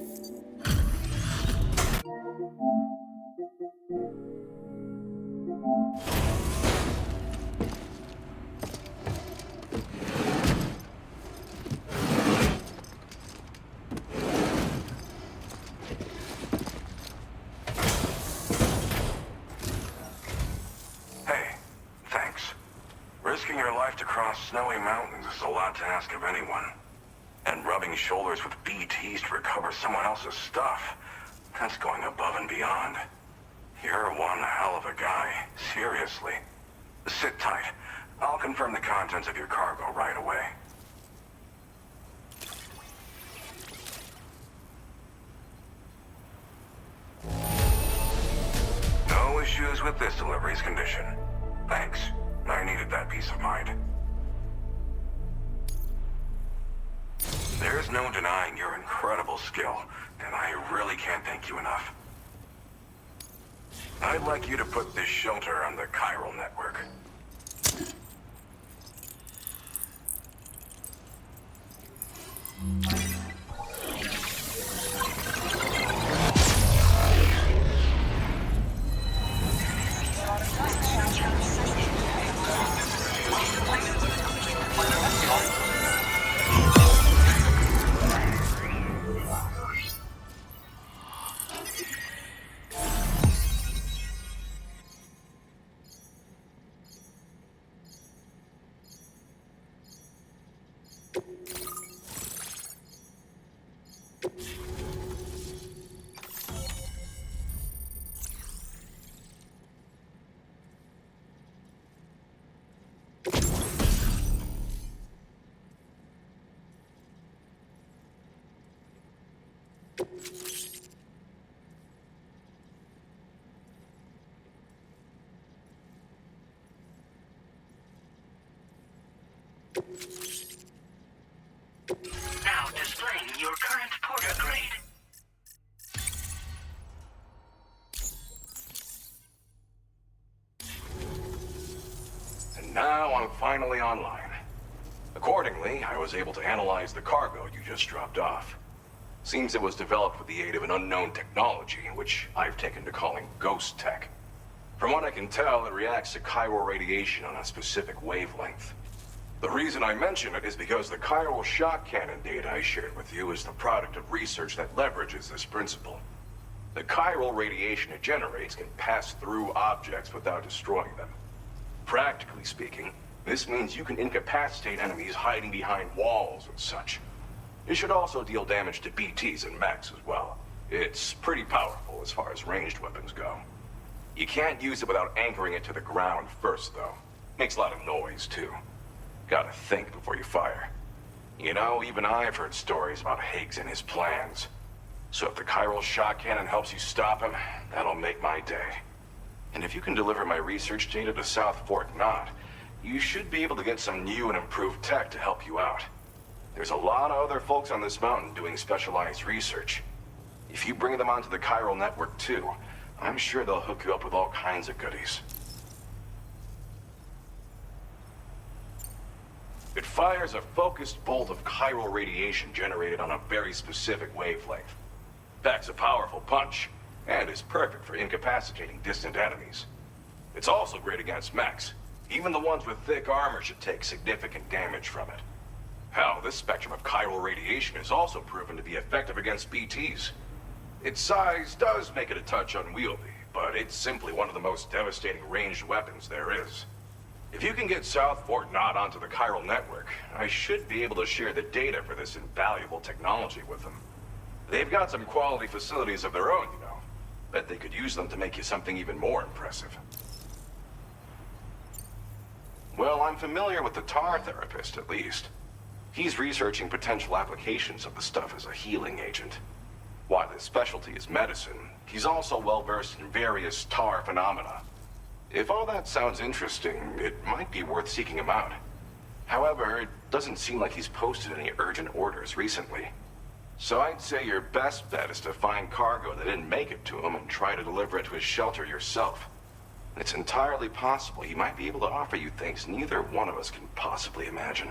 Hey, thanks. Risking your life to cross snowy mountains is a lot to ask of anyone. And rubbing shoulders with BTs to recover someone else's stuff, that's going above and beyond. You're one hell of a guy, seriously. Sit tight. I'll confirm the contents of your cargo right away. No issues with this delivery's condition. Thanks. I needed that peace of mind. There's no denying your incredible skill, and I really can't thank you enough. I'd like you to put this shelter on the Chiral network. Now displaying your current porter grade. And now I'm finally online. Accordingly, I was able to analyze the cargo you just dropped off. Seems it was developed with the aid of an unknown technology, which I've taken to calling ghost tech. From what I can tell, it reacts to chiral radiation on a specific wavelength. The reason I mention it is because the chiral shock cannon data I shared with you is the product of research that leverages this principle. The chiral radiation it generates can pass through objects without destroying them. Practically speaking, this means you can incapacitate enemies hiding behind walls and such. It should also deal damage to BTs and mechs as well. It's pretty powerful as far as ranged weapons go. You can't use it without anchoring it to the ground first, though. Makes a lot of noise, too. Gotta think before you fire. You know, even I've heard stories about Higgs and his plans. So if the chiral shock cannon helps you stop him, that'll make my day. And if you can deliver my research data to South Fort Knot, you should be able to get some new and improved tech to help you out. There's a lot of other folks on this mountain doing specialized research. If you bring them onto the Chiral network too, I'm sure they'll hook you up with all kinds of goodies. It fires a focused bolt of chiral radiation generated on a very specific wavelength. Packs a powerful punch, and is perfect for incapacitating distant enemies. It's also great against mechs. Even the ones with thick armor should take significant damage from it. Hell, this spectrum of chiral radiation is also proven to be effective against BTs. Its size does make it a touch unwieldy, but it's simply one of the most devastating ranged weapons there is. If you can get South Fort Knot onto the Chiral network, I should be able to share the data for this invaluable technology with them. They've got some quality facilities of their own, you know. Bet they could use them to make you something even more impressive. Well, I'm familiar with the Tar therapist, at least. He's researching potential applications of the stuff as a healing agent. While his specialty is medicine, he's also well-versed in various Tar phenomena. If all that sounds interesting, it might be worth seeking him out. However, it doesn't seem like he's posted any urgent orders recently. So I'd say your best bet is to find cargo that didn't make it to him and try to deliver it to his shelter yourself. It's entirely possible he might be able to offer you things neither one of us can possibly imagine.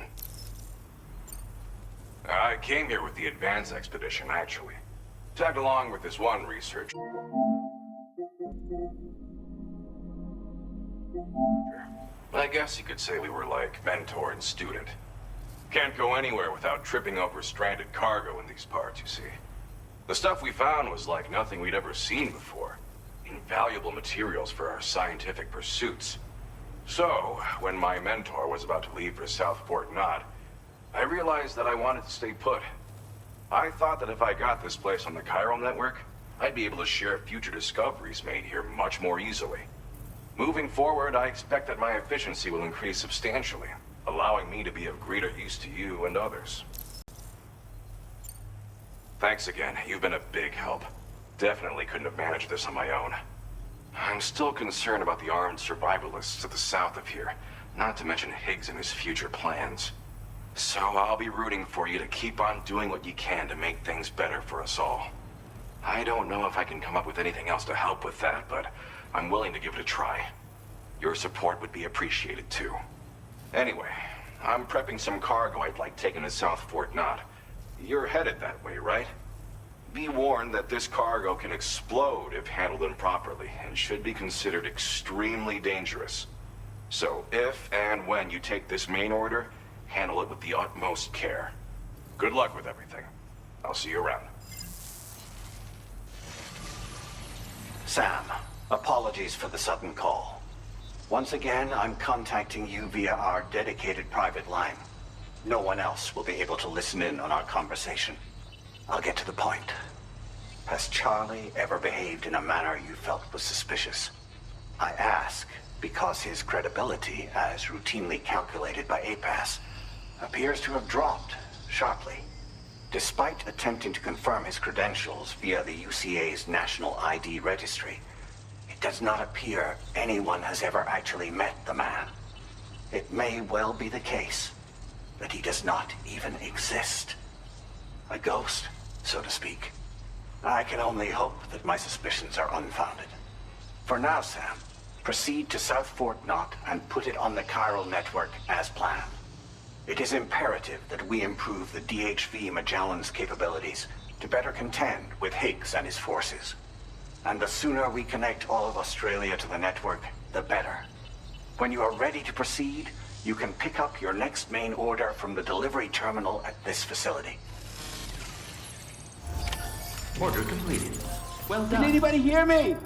I came here with the advance expedition, actually. Tagged along with this one researcher. I guess you could say we were like mentor and student. Can't go anywhere without tripping over stranded cargo in these parts, you see. The stuff we found was like nothing we'd ever seen before. Invaluable materials for our scientific pursuits. So, when my mentor was about to leave for South Fort Knot, I realized that I wanted to stay put. I thought that if I got this place on the Chiral network, I'd be able to share future discoveries made here much more easily. Moving forward, I expect that my efficiency will increase substantially, allowing me to be of greater use to you and others. Thanks again. You've been a big help. Definitely couldn't have managed this on my own. I'm still concerned about the armed survivalists to the south of here, not to mention Higgs and his future plans. So I'll be rooting for you to keep on doing what you can to make things better for us all. I don't know if I can come up with anything else to help with that, but I'm willing to give it a try. Your support would be appreciated too. Anyway, I'm prepping some cargo I'd like taken to South Fort Knot. You're headed that way, right? Be warned that this cargo can explode if handled improperly, and should be considered extremely dangerous. So if and when you take this main order, handle it with the utmost care. Good luck with everything. I'll see you around. Sam, apologies for the sudden call. Once again, I'm contacting you via our dedicated private line. No one else will be able to listen in on our conversation. I'll get to the point. Has Charlie ever behaved in a manner you felt was suspicious? I ask because his credibility, as routinely calculated by APAS, appears to have dropped sharply. Despite attempting to confirm his credentials via the UCA's National ID Registry, it does not appear anyone has ever actually met the man. It may well be the case that he does not even exist. A ghost, so to speak. I can only hope that my suspicions are unfounded. For now, Sam, proceed to South Fort Knot and put it on the Chiral network as planned. It is imperative that we improve the DHV Magellan's capabilities to better contend with Higgs and his forces. And the sooner we connect all of Australia to the network, the better. When you are ready to proceed, you can pick up your next main order from the delivery terminal at this facility. Order completed. Well Can done. anybody hear me?